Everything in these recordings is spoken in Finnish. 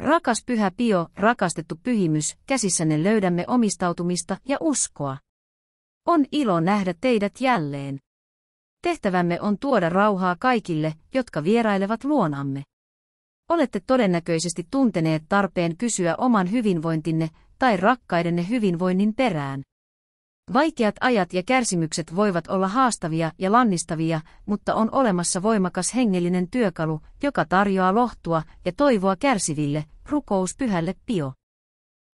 Rakas Pyhä Pio, rakastettu pyhimys, käsissänne löydämme omistautumista ja uskoa. On ilo nähdä teidät jälleen. Tehtävämme on tuoda rauhaa kaikille, jotka vierailevat luonamme. Olette todennäköisesti tunteneet tarpeen kysyä oman hyvinvointinne tai rakkaidenne hyvinvoinnin perään. Vaikeat ajat ja kärsimykset voivat olla haastavia ja lannistavia, mutta on olemassa voimakas hengellinen työkalu, joka tarjoaa lohtua ja toivoa kärsiville, rukous Pyhälle Pio.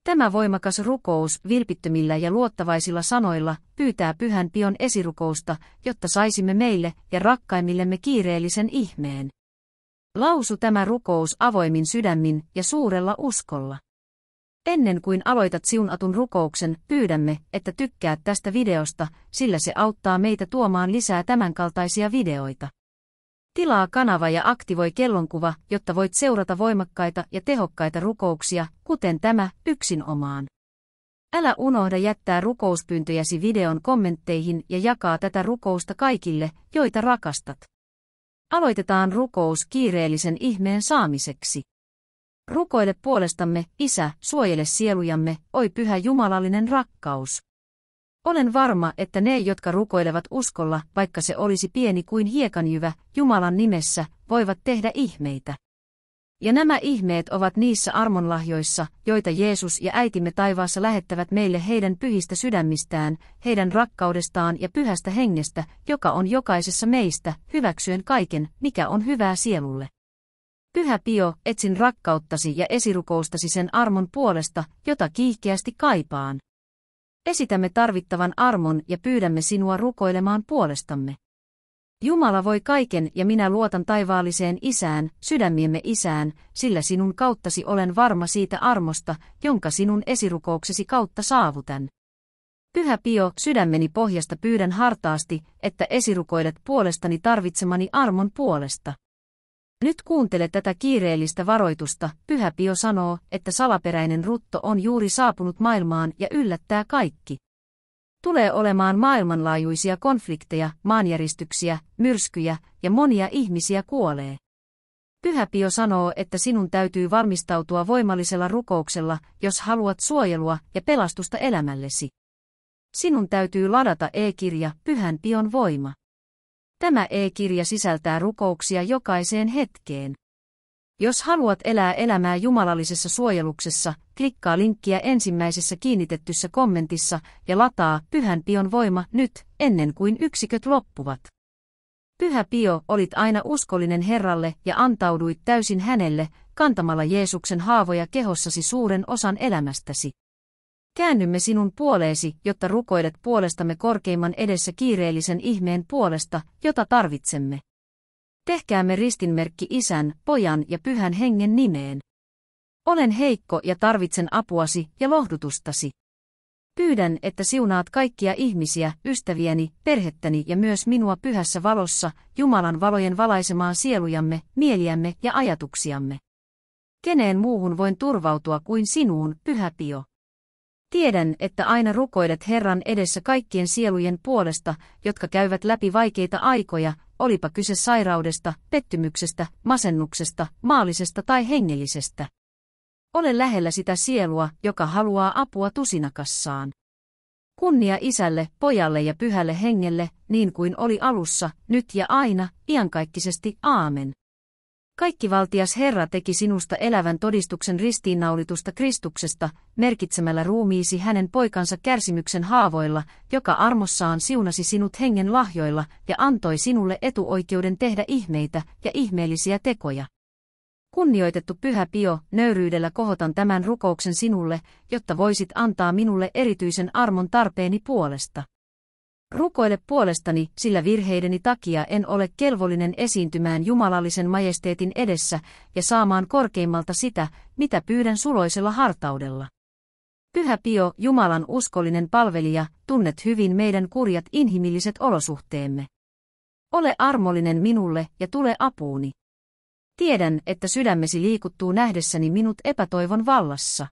Tämä voimakas rukous vilpittömillä ja luottavaisilla sanoilla pyytää Pyhän Pion esirukousta, jotta saisimme meille ja rakkaimmillemme kiireellisen ihmeen. Lausu tämä rukous avoimin sydämin ja suurella uskolla. Ennen kuin aloitat siunatun rukouksen, pyydämme, että tykkäät tästä videosta, sillä se auttaa meitä tuomaan lisää tämänkaltaisia videoita. Tilaa kanava ja aktivoi kellonkuva, jotta voit seurata voimakkaita ja tehokkaita rukouksia, kuten tämä, yksinomaan. Älä unohda jättää rukouspyyntöjäsi videon kommentteihin ja jakaa tätä rukousta kaikille, joita rakastat. Aloitetaan rukous kiireellisen ihmeen saamiseksi. Rukoile puolestamme, Isä, suojele sielujamme, oi pyhä jumalallinen rakkaus. Olen varma, että ne, jotka rukoilevat uskolla, vaikka se olisi pieni kuin hiekanjyvä, Jumalan nimessä, voivat tehdä ihmeitä. Ja nämä ihmeet ovat niissä armonlahjoissa, joita Jeesus ja äitimme taivaassa lähettävät meille heidän pyhistä sydämistään, heidän rakkaudestaan ja pyhästä hengestä, joka on jokaisessa meistä, hyväksyen kaiken, mikä on hyvää sielulle. Pyhä Pio, etsin rakkauttasi ja esirukoustasi sen armon puolesta, jota kiihkeästi kaipaan. Esitämme tarvittavan armon ja pyydämme sinua rukoilemaan puolestamme. Jumala voi kaiken ja minä luotan taivaalliseen Isään, sydämiemme Isään, sillä sinun kauttasi olen varma siitä armosta, jonka sinun esirukouksesi kautta saavutan. Pyhä Pio, sydämeni pohjasta pyydän hartaasti, että esirukoilet puolestani tarvitsemani armon puolesta. Nyt kuuntele tätä kiireellistä varoitusta, Pyhä Pio sanoo, että salaperäinen rutto on juuri saapunut maailmaan ja yllättää kaikki. Tulee olemaan maailmanlaajuisia konflikteja, maanjäristyksiä, myrskyjä ja monia ihmisiä kuolee. Pyhä Pio sanoo, että sinun täytyy valmistautua voimallisella rukouksella, jos haluat suojelua ja pelastusta elämällesi. Sinun täytyy ladata e-kirja Pyhän Pion voima. Tämä e-kirja sisältää rukouksia jokaiseen hetkeen. Jos haluat elää elämää jumalallisessa suojeluksessa, klikkaa linkkiä ensimmäisessä kiinnitettyssä kommentissa ja lataa Pyhän Pion voima nyt, ennen kuin yksiköt loppuvat. Pyhä Pio, olit aina uskollinen Herralle ja antauduit täysin hänelle, kantamalla Jeesuksen haavoja kehossasi suuren osan elämästäsi. Käännymme sinun puoleesi, jotta rukoilet puolestamme korkeimman edessä kiireellisen ihmeen puolesta, jota tarvitsemme. Tehkäämme ristinmerkki Isän, Pojan ja Pyhän Hengen nimeen. Olen heikko ja tarvitsen apuasi ja lohdutustasi. Pyydän, että siunaat kaikkia ihmisiä, ystäviäni, perhettäni ja myös minua pyhässä valossa, Jumalan valojen valaisemaan sielujamme, mieliämme ja ajatuksiamme. Keneen muuhun voin turvautua kuin sinuun, Pyhä Pio? Tiedän, että aina rukoilet Herran edessä kaikkien sielujen puolesta, jotka käyvät läpi vaikeita aikoja, olipa kyse sairaudesta, pettymyksestä, masennuksesta, maallisesta tai hengellisestä. Ole lähellä sitä sielua, joka haluaa apua tusinakassaan. Kunnia Isälle, Pojalle ja Pyhälle Hengelle, niin kuin oli alussa, nyt ja aina, iankaikkisesti, aamen. Kaikkivaltias Herra teki sinusta elävän todistuksen ristiinnaulitusta Kristuksesta, merkitsemällä ruumiisi hänen poikansa kärsimyksen haavoilla, joka armossaan siunasi sinut hengen lahjoilla ja antoi sinulle etuoikeuden tehdä ihmeitä ja ihmeellisiä tekoja. Kunnioitettu Pyhä Pio, nöyryydellä kohotan tämän rukouksen sinulle, jotta voisit antaa minulle erityisen armon tarpeeni puolesta. Rukoile puolestani, sillä virheideni takia en ole kelvollinen esiintymään jumalallisen majesteetin edessä ja saamaan korkeimmalta sitä, mitä pyydän suloisella hartaudella. Pyhä Pio, Jumalan uskollinen palvelija, tunnet hyvin meidän kurjat inhimilliset olosuhteemme. Ole armollinen minulle ja tule apuuni. Tiedän, että sydämesi liikuttuu nähdessäni minut epätoivon vallassa.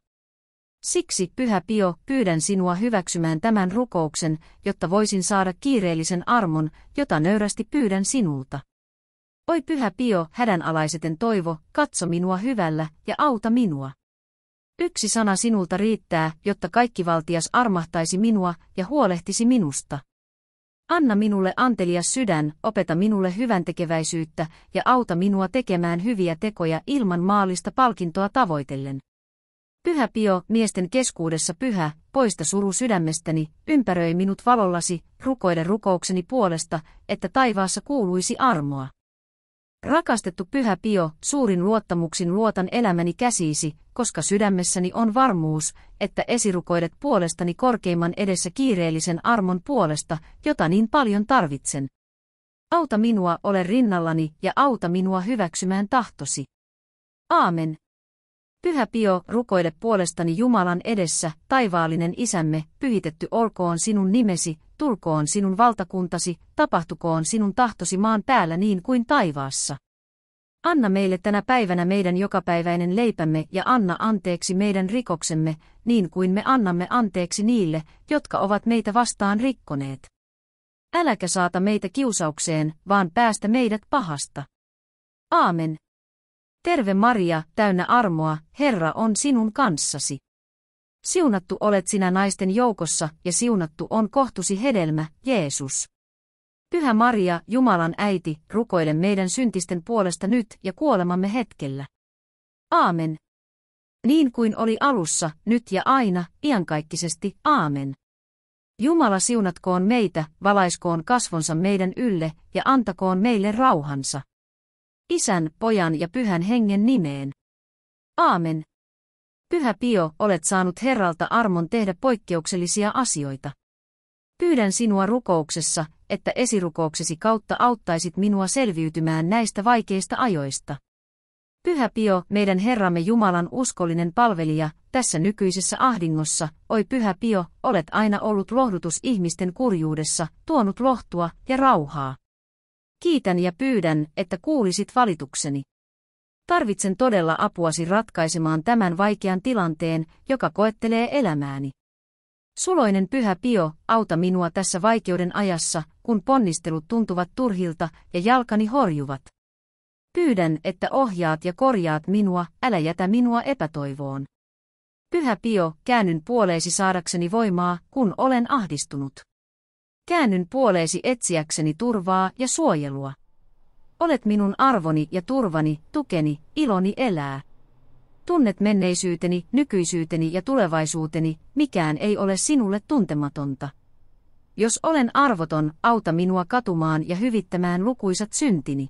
Siksi, Pyhä Pio, pyydän sinua hyväksymään tämän rukouksen, jotta voisin saada kiireellisen armon, jota nöyrästi pyydän sinulta. Oi Pyhä Pio, hädänalaiseten toivo, katso minua hyvällä ja auta minua. Yksi sana sinulta riittää, jotta kaikkivaltias armahtaisi minua ja huolehtisi minusta. Anna minulle antelias sydän, opeta minulle hyväntekeväisyyttä ja auta minua tekemään hyviä tekoja ilman maallista palkintoa tavoitellen. Pyhä Pio, miesten keskuudessa pyhä, poista suru sydämestäni, ympäröi minut valollasi, rukoile rukoukseni puolesta, että taivaassa kuuluisi armoa. Rakastettu Pyhä Pio, suurin luottamuksin luotan elämäni käsiisi, koska sydämessäni on varmuus, että esirukoilet puolestani korkeimman edessä kiireellisen armon puolesta, jota niin paljon tarvitsen. Auta minua, ole rinnallani ja auta minua hyväksymään tahtosi. Aamen. Pyhä Pio, rukoile puolestani Jumalan edessä, taivaallinen Isämme, pyhitetty olkoon sinun nimesi, tulkoon sinun valtakuntasi, tapahtukoon sinun tahtosi maan päällä niin kuin taivaassa. Anna meille tänä päivänä meidän jokapäiväinen leipämme ja anna anteeksi meidän rikoksemme, niin kuin me annamme anteeksi niille, jotka ovat meitä vastaan rikkoneet. Äläkä saata meitä kiusaukseen, vaan päästä meidät pahasta. Aamen. Terve Maria, täynnä armoa, Herra on sinun kanssasi. Siunattu olet sinä naisten joukossa, ja siunattu on kohtusi hedelmä, Jeesus. Pyhä Maria, Jumalan äiti, rukoile meidän syntisten puolesta nyt ja kuolemamme hetkellä. Aamen. Niin kuin oli alussa, nyt ja aina, iankaikkisesti, aamen. Jumala siunatkoon meitä, valaiskoon kasvonsa meidän ylle, ja antakoon meille rauhansa. Isän, Pojan ja Pyhän Hengen nimeen. Aamen. Pyhä Pio, olet saanut Herralta armon tehdä poikkeuksellisia asioita. Pyydän sinua rukouksessa, että esirukouksesi kautta auttaisit minua selviytymään näistä vaikeista ajoista. Pyhä Pio, meidän Herramme Jumalan uskollinen palvelija, tässä nykyisessä ahdingossa, oi Pyhä Pio, olet aina ollut lohdutus ihmisten kurjuudessa, tuonut lohtua ja rauhaa. Kiitän ja pyydän, että kuulisit valitukseni. Tarvitsen todella apuasi ratkaisemaan tämän vaikean tilanteen, joka koettelee elämääni. Suloinen Pyhä Pio, auta minua tässä vaikeuden ajassa, kun ponnistelut tuntuvat turhilta ja jalkani horjuvat. Pyydän, että ohjaat ja korjaat minua, älä jätä minua epätoivoon. Pyhä Pio, käännyn puoleesi saadakseni voimaa, kun olen ahdistunut. Käännyn puoleesi etsiäkseni turvaa ja suojelua. Olet minun arvoni ja turvani, tukeni, iloni elää. Tunnet menneisyyteni, nykyisyyteni ja tulevaisuuteni, mikään ei ole sinulle tuntematonta. Jos olen arvoton, auta minua katumaan ja hyvittämään lukuisat syntini.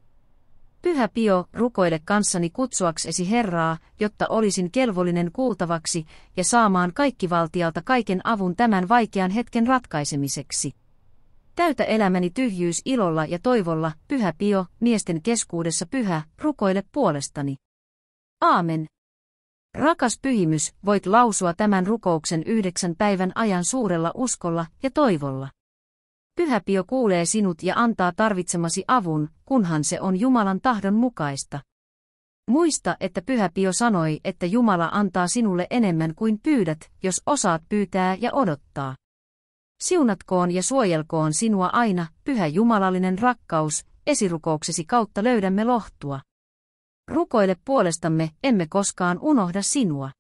Pyhä Pio, rukoile kanssani kutsuaksesi Herraa, jotta olisin kelvollinen kuultavaksi ja saamaan kaikkivaltialta kaiken avun tämän vaikean hetken ratkaisemiseksi. Täytä elämäni tyhjyys ilolla ja toivolla, Pyhä Pio, miesten keskuudessa pyhä, rukoile puolestani. Aamen. Rakas pyhimys, voit lausua tämän rukouksen 9 päivän ajan suurella uskolla ja toivolla. Pyhä Pio kuulee sinut ja antaa tarvitsemasi avun, kunhan se on Jumalan tahdon mukaista. Muista, että Pyhä Pio sanoi, että Jumala antaa sinulle enemmän kuin pyydät, jos osaat pyytää ja odottaa. Siunatkoon ja suojelkoon sinua aina, Pyhä Jumalallinen rakkaus, esirukouksesi kautta löydämme lohtua. Rukoile puolestamme, emme koskaan unohda sinua.